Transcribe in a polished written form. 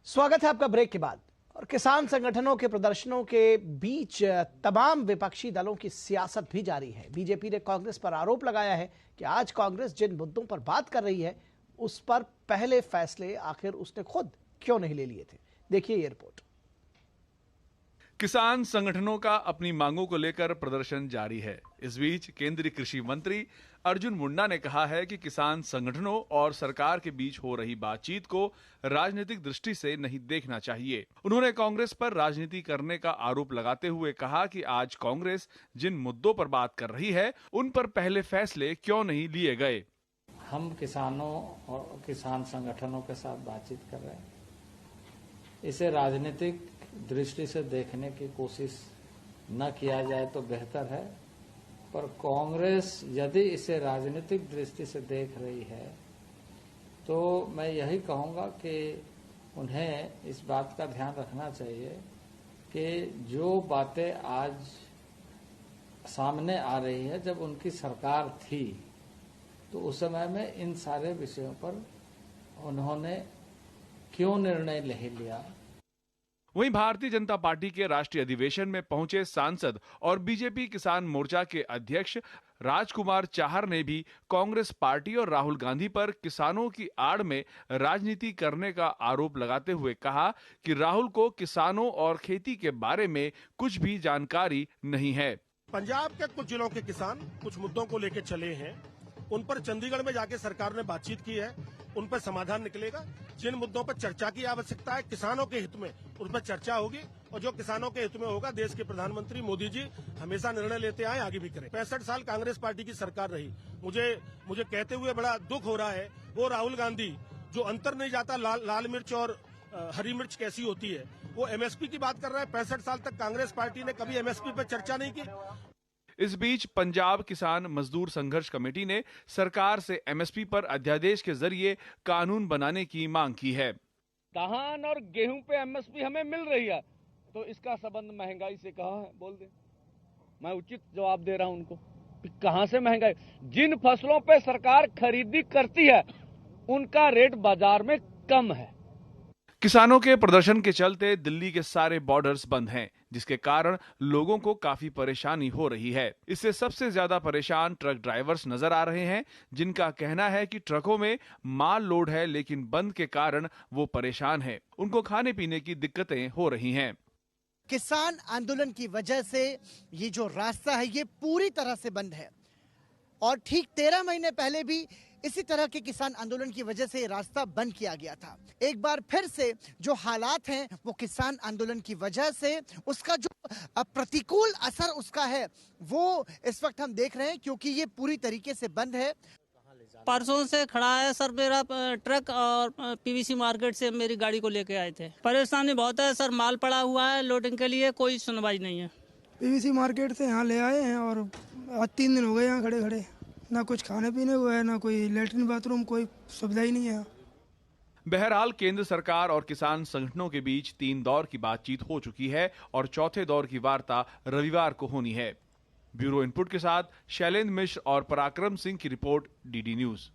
स्वागत है आपका ब्रेक के बाद। और किसान संगठनों के प्रदर्शनों के बीच तमाम विपक्षी दलों की सियासत भी जारी है। बीजेपी ने कांग्रेस पर आरोप लगाया है कि आज कांग्रेस जिन मुद्दों पर बात कर रही है उस पर पहले फैसले आखिर उसने खुद क्यों नहीं ले लिए थे। देखिए ये रिपोर्ट। किसान संगठनों का अपनी मांगों को लेकर प्रदर्शन जारी है। इस बीच केंद्रीय कृषि मंत्री अर्जुन मुंडा ने कहा है कि किसान संगठनों और सरकार के बीच हो रही बातचीत को राजनीतिक दृष्टि से नहीं देखना चाहिए। उन्होंने कांग्रेस पर राजनीति करने का आरोप लगाते हुए कहा कि आज कांग्रेस जिन मुद्दों पर बात कर रही है उन पर पहले फैसले क्यों नहीं लिए गए। हम किसानों और किसान संगठनों के साथ बातचीत कर रहे हैं। इसे राजनीतिक दृष्टि से देखने की कोशिश न किया जाए तो बेहतर है, पर कांग्रेस यदि इसे राजनीतिक दृष्टि से देख रही है तो मैं यही कहूंगा कि उन्हें इस बात का ध्यान रखना चाहिए कि जो बातें आज सामने आ रही है, जब उनकी सरकार थी तो उस समय में इन सारे विषयों पर उन्होंने क्यों निर्णय नहीं लिया। वहीं भारतीय जनता पार्टी के राष्ट्रीय अधिवेशन में पहुंचे सांसद और बीजेपी किसान मोर्चा के अध्यक्ष राजकुमार चाहर ने भी कांग्रेस पार्टी और राहुल गांधी पर किसानों की आड़ में राजनीति करने का आरोप लगाते हुए कहा कि राहुल को किसानों और खेती के बारे में कुछ भी जानकारी नहीं है। पंजाब के कुछ जिलों के किसान कुछ मुद्दों को लेकर चले हैं, उन पर चंडीगढ़ में जाके सरकार ने बातचीत की है, उन पर समाधान निकलेगा। जिन मुद्दों पर चर्चा की आवश्यकता है किसानों के हित में, उन पर चर्चा होगी और जो किसानों के हित में होगा, देश के प्रधानमंत्री मोदी जी हमेशा निर्णय लेते आए, आगे भी करें। 65 साल कांग्रेस पार्टी की सरकार रही। मुझे कहते हुए बड़ा दुख हो रहा है, वो राहुल गांधी जो अंतर नहीं जाता लाल मिर्च और हरी मिर्च कैसी होती है, वो एमएसपी की बात कर रहा है। 65 साल तक कांग्रेस पार्टी ने कभी एमएसपी पर चर्चा नहीं की। इस बीच पंजाब किसान मजदूर संघर्ष कमेटी ने सरकार से एमएसपी पर अध्यादेश के जरिए कानून बनाने की मांग की है। धान और गेहूं पे एमएसपी हमें मिल रही है तो इसका संबंध महंगाई से कहाँ है, बोल दे। मैं उचित जवाब दे रहा हूं उनको, कहां से महंगाई। जिन फसलों पे सरकार खरीदी करती है उनका रेट बाजार में कम है। किसानों के प्रदर्शन के चलते दिल्ली के सारे बॉर्डर्स बंद हैं, जिसके कारण लोगों को काफी परेशानी हो रही है। इससे सबसे ज्यादा परेशान ट्रक ड्राइवर्स नजर आ रहे हैं, जिनका कहना है कि ट्रकों में माल लोड है लेकिन बंद के कारण वो परेशान हैं। उनको खाने पीने की दिक्कतें हो रही हैं। किसान आंदोलन की वजह से ये जो रास्ता है ये पूरी तरह से बंद है और ठीक 13 महीने पहले भी इसी तरह के किसान आंदोलन की वजह से रास्ता बंद किया गया था। एक बार फिर से जो हालात हैं वो किसान आंदोलन की वजह से उसका जो प्रतिकूल असर उसका है वो इस वक्त हम देख रहे हैं, क्योंकि ये पूरी तरीके से बंद है। परसों से खड़ा है सर मेरा ट्रक और पीवीसी मार्केट से मेरी गाड़ी को लेके आए थे। परेशानी बहुत है सर, माल पड़ा हुआ है लोडिंग के लिए, कोई सुनवाई नहीं है। पीवीसी मार्केट से यहाँ ले आए हैं और आज 3 दिन हो गए यहाँ खड़े खड़े, ना कुछ खाने पीने हुआ है, ना कोई लेटरिन बाथरूम, कोई सुविधा ही नहीं है। बहरहाल केंद्र सरकार और किसान संगठनों के बीच 3 दौर की बातचीत हो चुकी है और चौथे दौर की वार्ता रविवार को होनी है। ब्यूरो इनपुट के साथ शैलेंद्र मिश्र और पराक्रम सिंह की रिपोर्ट, डीडी न्यूज।